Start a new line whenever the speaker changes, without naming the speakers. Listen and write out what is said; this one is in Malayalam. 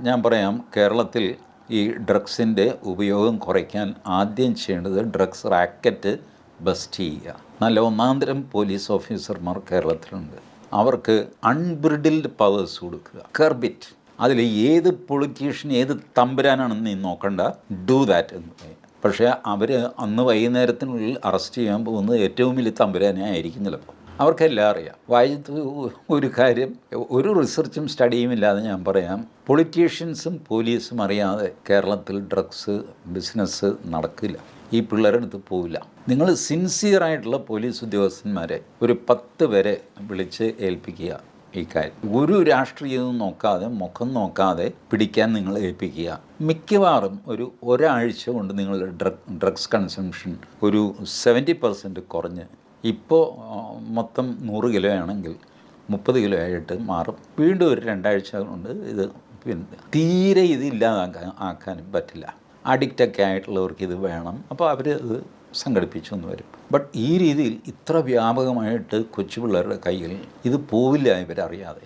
ഞാൻ പറയാം, കേരളത്തിൽ ഈ ഡ്രഗ്സിൻ്റെ ഉപയോഗം കുറയ്ക്കാൻ ആദ്യം ചെയ്യേണ്ടത് ഡ്രഗ്സ് റാക്കറ്റ് ബസ്റ്റ് ചെയ്യുക. നല്ല ഒന്നാന്തരം പോലീസ് ഓഫീസർമാർ കേരളത്തിലുണ്ട്. അവർക്ക് അൺബ്രിഡിൽഡ് പവേഴ്സ് കൊടുക്കുക, കർബിറ്റ്. അതിൽ ഏത് പൊളിറ്റീഷ്യൻ ഏത് തമ്പുരാനാണെന്ന് നീ നോക്കണ്ട, ഡൂ ദാറ്റ് എന്ന് പറയും. പക്ഷേ അവർ അന്ന് വൈകുന്നേരത്തിനുള്ളിൽ അറസ്റ്റ് ചെയ്യാൻ പോകുന്നത് ഏറ്റവും വലിയ തമ്പുരാനെ ആയിരിക്കും ചിലപ്പോൾ. അവർക്കെല്ലാം അറിയാം. വായിത്ത് ഒരു കാര്യം, ഒരു റിസർച്ചും സ്റ്റഡിയും ഇല്ലാതെ ഞാൻ പറയാം, പൊളിറ്റീഷ്യൻസും പോലീസും അറിയാതെ കേരളത്തിൽ ഡ്രഗ്സ് ബിസിനസ് നടക്കില്ല. ഈ പിള്ളേരുടെ അടുത്ത് പോവില്ല. നിങ്ങൾ സിൻസിയറായിട്ടുള്ള പോലീസ് ഉദ്യോഗസ്ഥന്മാരെ ഒരു 10 പേരെ വിളിച്ച് ഏൽപ്പിക്കുക ഈ കാര്യം. ഒരു രാഷ്ട്രീയവും നോക്കാതെ, മുഖം നോക്കാതെ പിടിക്കാൻ നിങ്ങൾ ഏൽപ്പിക്കുക. മിക്കവാറും ഒരാഴ്ച കൊണ്ട് നിങ്ങളുടെ ഡ്രഗ്സ് കൺസംഷൻ ഒരു 70% കുറഞ്ഞ് ഇപ്പോൾ മൊത്തം 100 കിലോ ആണെങ്കിൽ 30 കിലോ ആയിട്ട് മാറും. വീണ്ടും ഒരു 2 ആഴ്ച കൊണ്ട് ഇത് പിന്നെ തീരെ ആക്കാനും പറ്റില്ല. അഡിക്റ്റൊക്കെ ആയിട്ടുള്ളവർക്ക് ഇത് വേണം, അപ്പോൾ അവർ ഇത് സംഘടിപ്പിച്ചു എന്ന് വരും. ബട്ട് ഈ രീതിയിൽ ഇത്ര വ്യാപകമായിട്ട് കൊച്ചു പിള്ളേരുടെ കയ്യിൽ ഇത് പോവില്ല ഇവരറിയാതെ.